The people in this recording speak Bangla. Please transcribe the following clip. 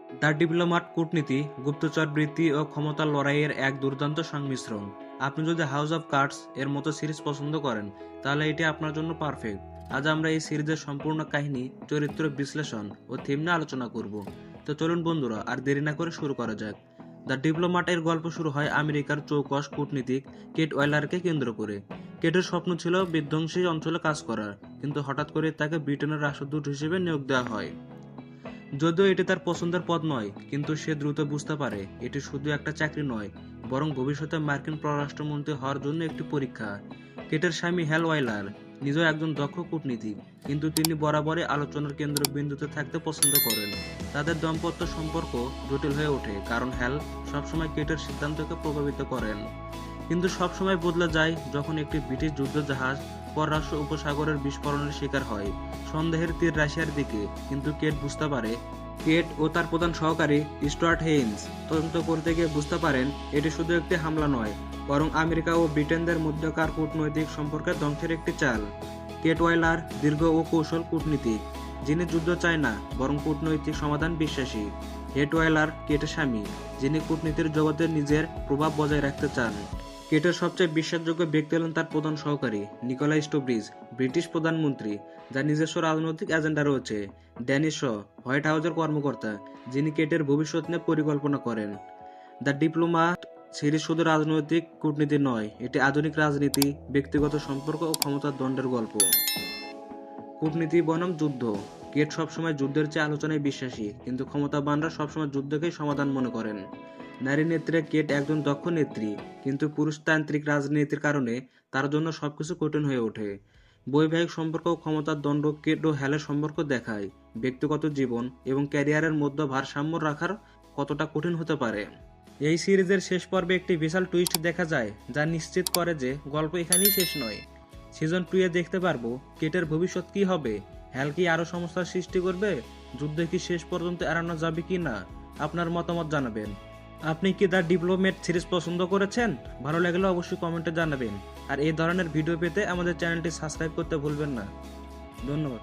দ্য ডিপ্লোম্যাট কূটনীতি, গুপ্তচর বৃত্তি ও ক্ষমতার লড়াইয়ের এক দুর্দান্ত সংমিশ্রণ। আপনি যদি হাউস অফ কার্ডস এর মতো সিরিজ পছন্দ করেন, তাহলে এটি আপনার জন্য পারফেক্ট। আজ আমরা এই সিরিজের সম্পূর্ণ কাহিনী, চরিত্র বিশ্লেষণ ও থিম নিয়ে আলোচনা করব। তো চলুন বন্ধুরা, আর দেরি না করে শুরু করা যাক। দ্য ডিপ্লোম্যাট এর গল্প শুরু হয় আমেরিকার চৌকস কূটনীতিক কেট ওয়েলারকে কেন্দ্র করে। কেটের স্বপ্ন ছিল বিধ্বংসী অঞ্চলে কাজ করার, কিন্তু হঠাৎ করে তাকে ব্রিটেনের রাষ্ট্রদূত হিসেবে নিয়োগ দেওয়া হয়। যদিও এটি তার পছন্দের পদ নয়, কিন্তু সে দ্রুত বুঝতে পারে এটি শুধু একটা চাকরি নয়, বরং ভবিষ্যতে মার্কিন পররাষ্ট্রমন্ত্রী হওয়ার জন্য একটি পরীক্ষা। কেটের স্বামী হ্যাল ওয়াইলার নিজেও একজন দক্ষ কূটনীতিক, কিন্তু তিনি বরাবরই আলোচনার কেন্দ্রবিন্দুতে থাকতে পছন্দ করেন। তাদের দাম্পত্য সম্পর্ক জটিল হয়ে ওঠে, কারণ হ্যাল সবসময় কেটের সিদ্ধান্তকে প্রভাবিত করেন। কিন্তু সবসময় বদলে যায় যখন একটি ব্রিটিশ যুদ্ধজাহাজ পররাষ্ট্র উপসাগরের বিস্ফোরণের শিকার হয়। সন্দেহের তীর রাশিয়ার দিকে, কিন্তু কেট বুঝতে পারে। কেট ও তার প্রধান সহকারী স্টুয়ার্ট হেইনস তদন্ত করতে গিয়ে বুঝতে পারেন এটি শুধু একটি হামলা নয়, বরং আমেরিকা ও ব্রিটেনদের মধ্যকার কূটনৈতিক সম্পর্কের ধ্বংসের একটি চাল। কেট ওয়াইলার দীর্ঘ ও কৌশল কূটনীতিক, যিনি যুদ্ধ চায় না বরং কূটনৈতিক সমাধান বিশ্বাসী। হেট ওয়াইলার কেটের স্বামী, যিনি কূটনীতির জগতে নিজের প্রভাব বজায় রাখতে চান। কেটের সবচেয়ে বিশ্বাসযোগ্য ব্যক্তি হলেন তার প্রধান সহকারী নিকোলাই স্টোব্রিজ, ব্রিটিশ প্রধানমন্ত্রী, যার নিজস্ব রাজনৈতিক এজেন্ডা রয়েছে। ড্যানি শ, হোয়াইট হাউসের কর্মকর্তা, যিনি কেটের ভবিষ্যৎ নিয়ে পরিকল্পনা করেন। দ্য ডিপ্লোম্যাট সিরিজ শুধু রাজনৈতিক কূটনীতি নয়, এটি আধুনিক রাজনীতি, ব্যক্তিগত সম্পর্ক ও ক্ষমতার দ্বন্দ্বের গল্প। কূটনীতি বনাম যুদ্ধ। কেট সবসময় যুদ্ধের চেয়ে আলোচনায় বিশ্বাসী, কিন্তু ক্ষমতাবানরা সবসময় যুদ্ধকেই সমাধান মনে করেন। নারী নেত্রী কেট একজন দক্ষ নেত্রী, কিন্তু পুরুষতান্ত্রিক রাজনীতির কারণে তার জন্য সবকিছু কঠিন হয়ে ওঠে। বৈবাহিক সম্পর্ক ও ক্ষমতার দ্বন্দ্ব কেট ও হ্যালের সম্পর্ক দেখায় ব্যক্তিগত জীবন এবং ক্যারিয়ারের মধ্যে ভারসাম্য রাখার কতটা কঠিন হতে পারে। এই সিরিজের শেষ পর্বে একটি বিশাল টুইস্ট দেখা যায়, যা নিশ্চিত করে যে গল্প এখানেই শেষ নয়। সিজন 2 এ দেখতে পারবো কেটের ভবিষ্যৎ কি হবে। হ্যাল কি আরো সমস্যার সৃষ্টি করবে? যুদ্ধ কি শেষ পর্যন্ত এড়ানো যাবে কি না? আপনার মতামত জানাবেন। আপনি কি দ্য ডিপ্লোম্যাট সিরিজ পছন্দ করেছেন? ভালো লাগলে অবশ্যই কমেন্টে জানাবেন। আর এই ধরনের ভিডিও পেতে আমাদের চ্যানেলটি সাবস্ক্রাইব করতে ভুলবেন না। ধন্যবাদ।